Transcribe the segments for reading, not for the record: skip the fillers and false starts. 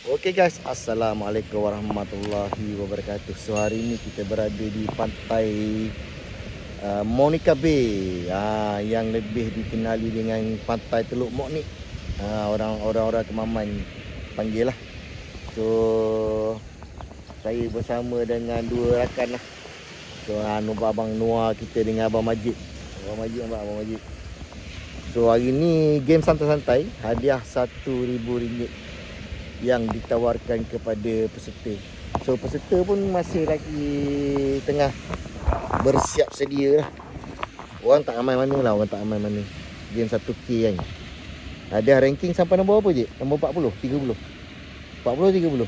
Okey guys, Assalamualaikum warahmatullahi wabarakatuh. So hari ini kita berada di pantai Monica Bay, yang lebih dikenali dengan pantai Teluk Mok ni. Orang-orang Kemaman panggil lah. So saya bersama dengan dua rakan lah. So Abang Noah kita dengan Abang Majid. Abang Majid. So hari ni game santai-santai, hadiah RM1,000 yang ditawarkan kepada peserta. So peserta pun masih lagi tengah bersiap sedia lah. Orang tak ramai mana. Game 1K kan. Ada ranking sampai nombor apa je? Nombor 40, 30. 40, 30.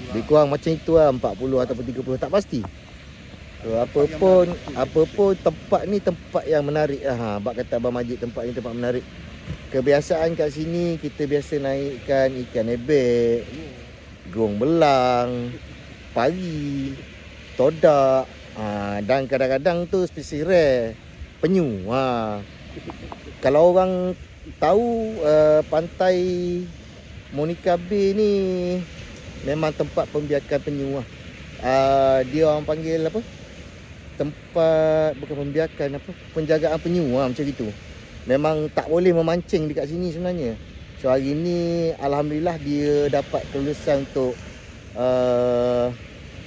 Lebih kurang macam itu lah, 40 ataupun 30, tak pasti. So, apa pun tempat ni tempat yang menarik lah. Bak kata Abang Majid, tempat ni tempat menarik. Kebiasaan kat sini kita biasa naikkan ikan ebek, gerong belang, pari, todak, dan kadang-kadang tu spesies rare, penyu. Kalau orang tahu pantai Monica Bay ni memang tempat pembiakan penyu lah. Dia orang panggil apa? Tempat bukan pembiakan, penjagaan penyu macam gitu. Memang tak boleh memancing dekat sini sebenarnya. So hari ni alhamdulillah dia dapat kelulusan untuk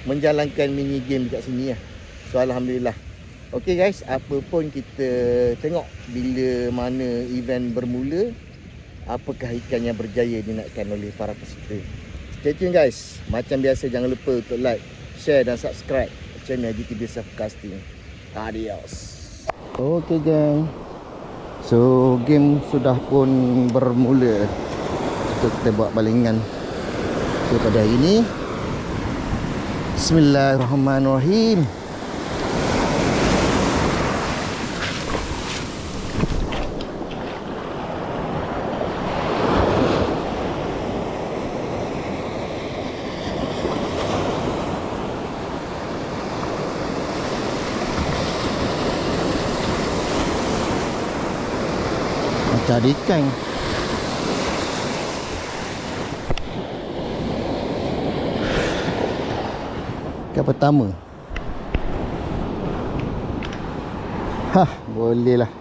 menjalankan mini game dekat sini lah. So alhamdulillah. Okay guys, apa pun kita tengok bila mana event bermula, apakah ikan yang berjaya dinaikkan oleh para peserta. Stay tune guys. Macam biasa jangan lupa untuk like, share dan subscribe channel GTB Surfcasting. Adios. Okay gang. So game sudah pun bermula. Kita buat balingan. So pada hari ini, Bismillahirrahmanirrahim. Cari ikan. Ikan pertama. Boleh lah.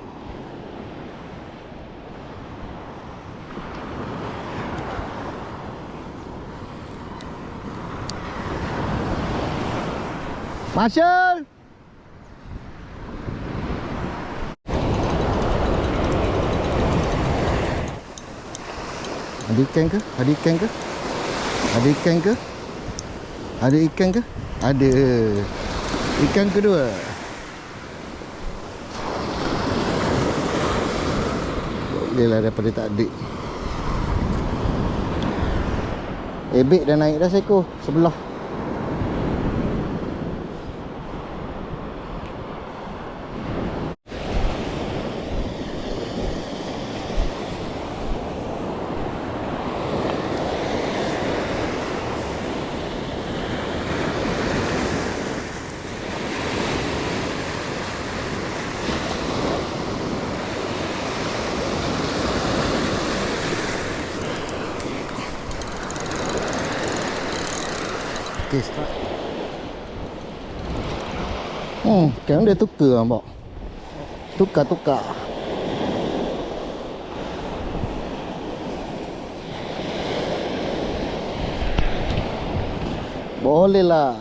Marshall. Ada ikan ke? Ada ikan ke? Ada ikan ke? Ada ikan ke? Ada. Ikan kedua. Boleh lah daripada tak ada. Ebek dah naik dah seekor sebelah. Okay, start. Sekarang dia tukar nampak. Tukar. Boleh lah.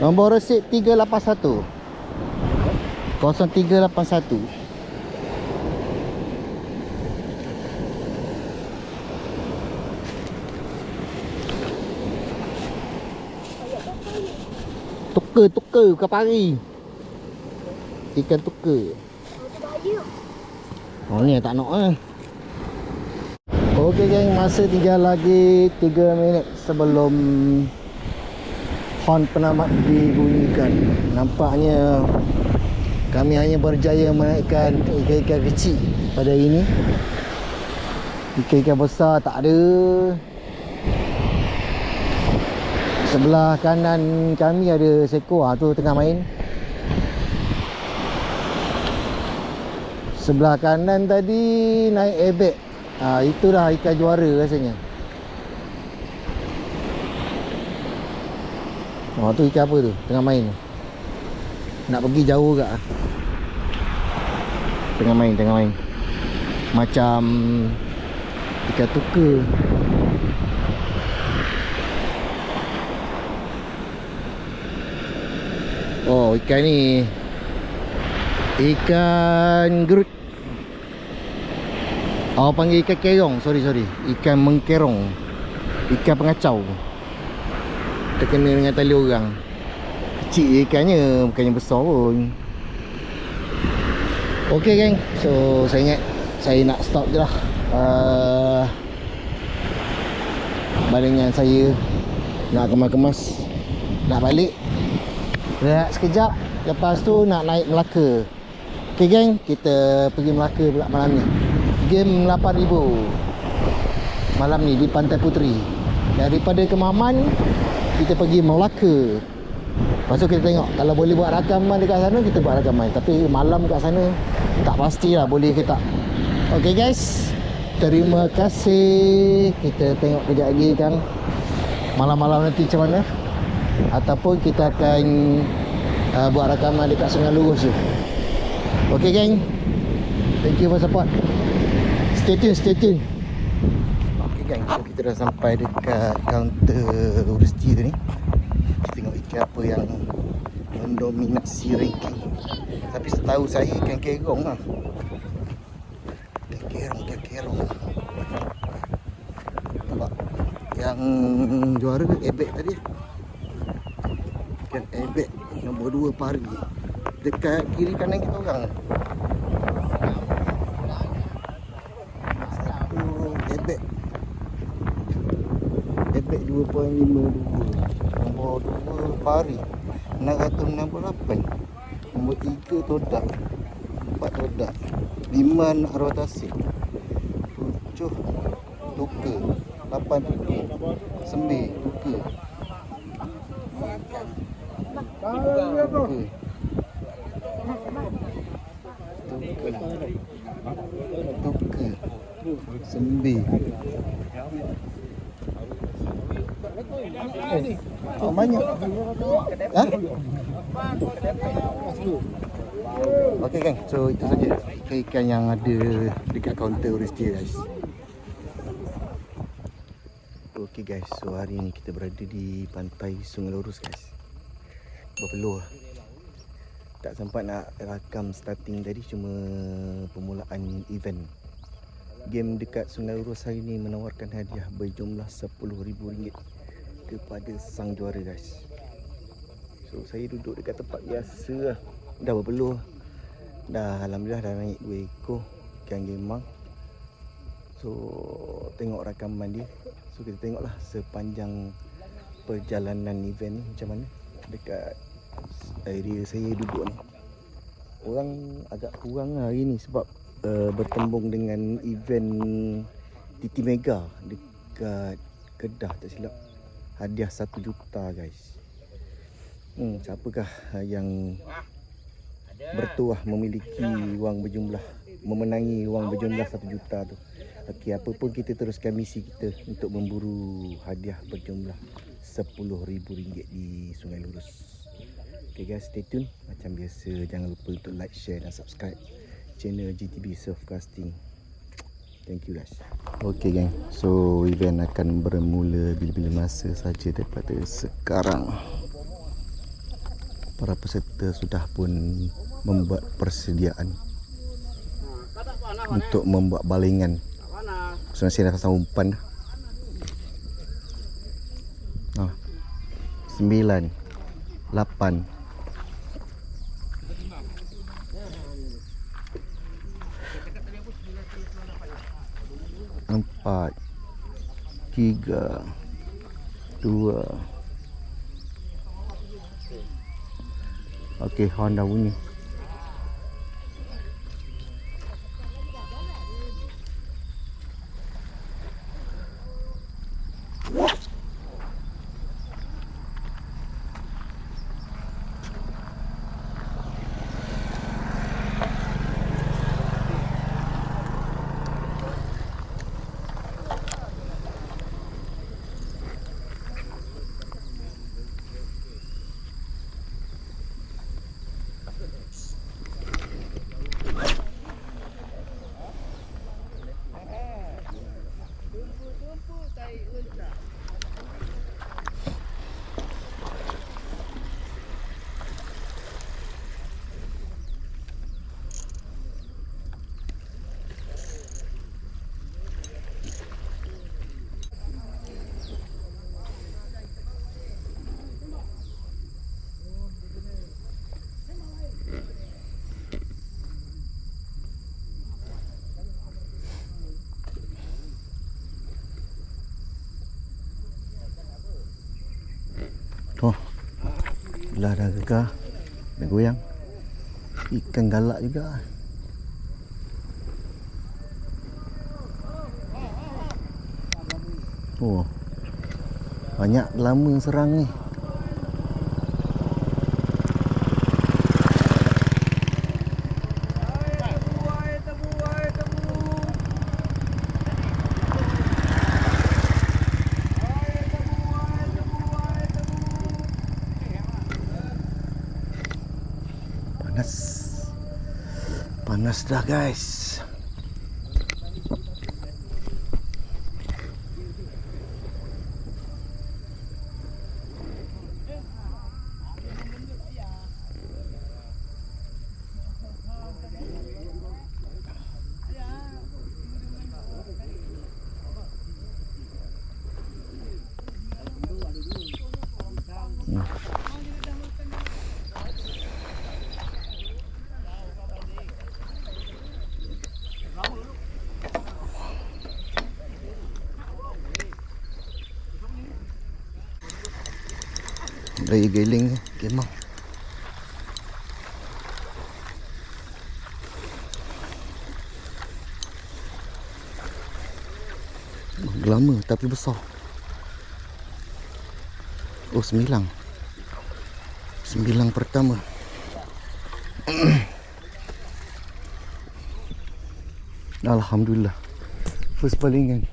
Nombor resit 381 0381. Tukar bukan pari. Ikan tukar. Oh ni tak nak eh. Okey geng, masa tinggal lagi 3 minit sebelum horn penamat dibunyikan. Nampaknya kami hanya berjaya menaikkan ikan-ikan kecil pada hari ini. Ikan-ikan besar tak ada. Sebelah kanan kami ada seekor tu tengah main. Sebelah kanan tadi naik ebek. Itulah ikan juara rasanya. Tu ikan apa tu? Tengah main. Nak pergi jauh ke? Tengah main. Macam ikan tuka. Oh, ikan ni ikan gerut. Awak panggil ikan kerong. Sorry. Ikan mengkerong. Ikan pengacau. Terkena dengan tali orang. Kecil ikannya, bukannya besar pun. Ok geng, so saya ingat saya nak stop je lah balingan saya. Nak kemas-kemas, nak balik, rehat sekejap. Lepas tu nak naik Melaka. Ok geng, kita pergi Melaka pula malam ni. Game 8,000 malam ni di Pantai Puteri. Daripada Kemaman kita pergi Melaka. Lepas tu kita tengok kalau boleh buat rakaman dekat sana, kita buat rakaman. Tapi malam kat sana tak pastilah boleh ke tak. Ok guys, terima kasih. Kita tengok kejap lagi kan malam-malam nanti macam mana. Ataupun kita akan buat rakaman dekat Sungai Lurus tu. Ok geng, thank you for support. Stay tune. Ok geng, so kita dah sampai dekat kaunter Urusji tu ni. Kita tengok ikan apa yang mendominasi ranking. Tapi setahu saya ikan kerong lah. Ikan kerong. Nampak? Yang juara ebek tadi. Ikan ebek nombor 2 pari. Dekat kiri kanan kita orang. Satu ebek. Ebek 2.52. Nombor 2 pari 668. Nombor 3 todak, 4 todak, 5 arwah tasik, 7 tuka, 8 tuka, 9 tuka, tuka 9. Banyak. Ok kan, so itu saja ikan yang ada dekat kaunter Urusji guys. Ok guys, so hari ni kita berada di pantai Sungai Lurus guys. Berpeluh. Tak sempat nak rakam starting tadi, cuma permulaan event. Game dekat Sungai Lurus hari ni menawarkan hadiah berjumlah RM10,000 kepada sang juara guys. So saya duduk dekat tempat biasa lah. Dah berpeluh. Dah alhamdulillah dah naik 2 ekor ikan gemang. So tengok rakaman dia. So kita tengoklah sepanjang perjalanan event ni macam mana dekat area saya duduk ni. Orang agak kurang lah hari ni sebab bertembung dengan event TT Mega dekat Kedah tak silap. Hadiah 1 juta guys. Siapakah yang bertuah memiliki wang berjumlah, memenangi wang berjumlah 1 juta tu. Okey, apa pun kita teruskan misi kita untuk memburu hadiah berjumlah RM10,000 di Sungai Lurus. Okay guys, stay tune. Macam biasa, jangan lupa untuk like, share dan subscribe channel GTB Surfcasting. Thank you guys. Okay gang, so event akan bermula bila-bila masa saja daripada sekarang. Para peserta sudah pun membuat persediaan untuk membuat balingan. So saya dah pasang umpan dah. 9, 8, 4, 3, 2. Okey, horn dah bunyi. Oh, belah dah gegar. Dah goyang. Ikan galak juga. Oh, banyak lama serang ni. Panas dah guys. Raya geling kemang. Lama tapi besar. Oh, 9 pertama. Alhamdulillah. First balingan.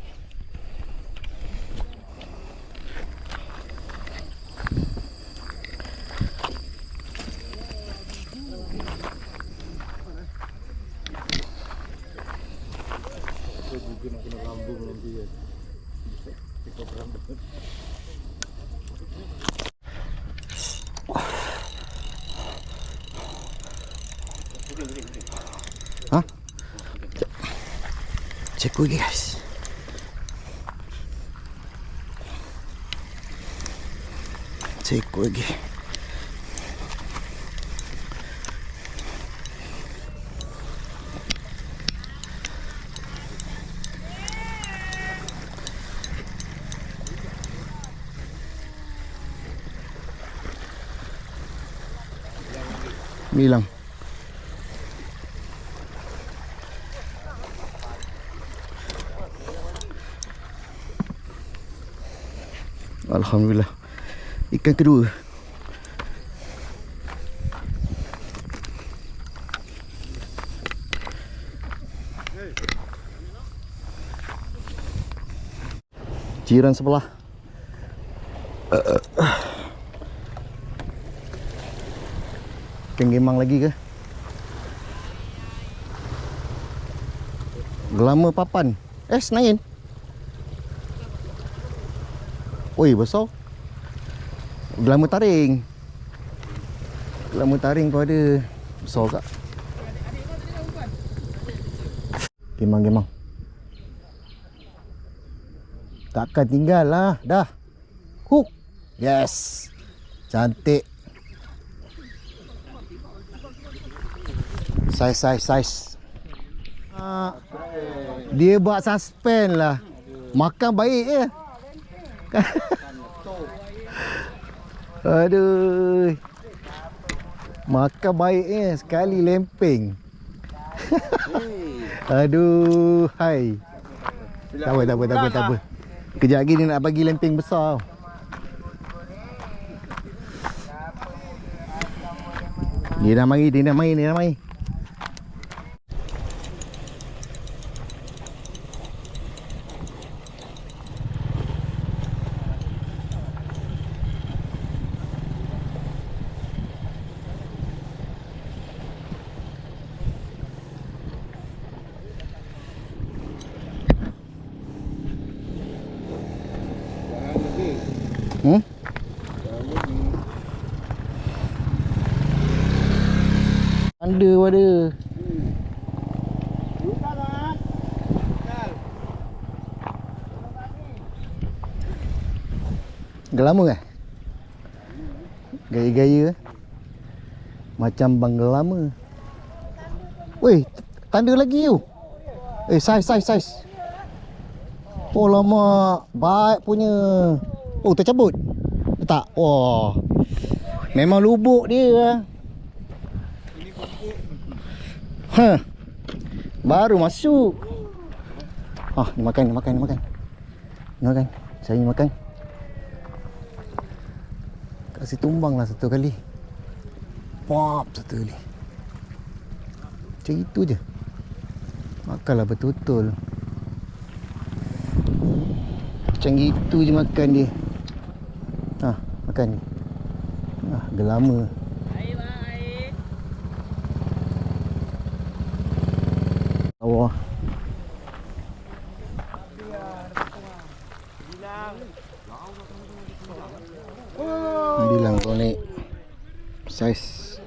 Hah? Cek lagi guys. Cek lagi. Bilang. Alhamdulillah. Ikan kedua. Jiran sebelah. Ikan gemang lagi ke? Gelama papan. Senayan. Oi, besar. Gelama taring. Gelama taring pun ada. Besar tak? Gemang-gemang. Takkan tinggal lah. Dah. Hook. Yes. Cantik. Saiz. Dia buat suspend lah. Makan baik je. Aduh. Makan baiknya sekali lempeng. Aduh, hai. Tak apa. Kejap lagi dia nak bagi lempeng besar. Dia dah mari. Ada. Gelama ke? Gaya-gaya macam bang gelama. Weh, tanda lagi tu. Saiz. Oh lama. Baik punya. Oh, tercabut. Tak. Wah. Memang lubuk dia. Ha. Baru masuk. Ah, ni makan, ni makan, ni makan. Ni makan. Saya makan. Kasih tumbang lah satu kali. Pop satu kali. Macam itu je. Makanlah betul-betul. Macam gitu je makan dia. Ha, makan. Ah, gelama. Bawah. Bilang kau naik saiz.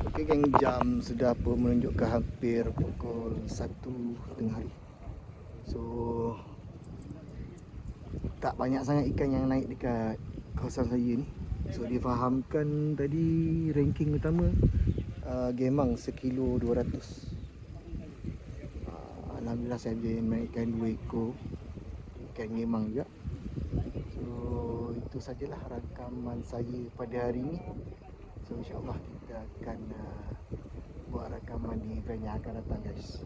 Okey geng, jam sudah pun menunjukkan hampir pukul 1 tengah hari. So tak banyak sangat ikan yang naik dekat kawasan saya ni. So difahamkan tadi ranking utama gemang sekilo 200. Alhamdulillah saya boleh naikkan 2 ekor ikan gemang juga. So itu sajalah rakaman saya pada hari ini. So insyaAllah kita akan buat rakaman di event yang akan datang guys.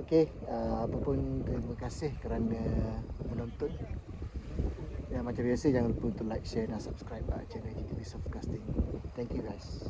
Okey, apapun terima kasih kerana menonton. Dan macam biasa jangan lupa untuk like, share dan subscribe channel GTV Softcasting. Thank you guys.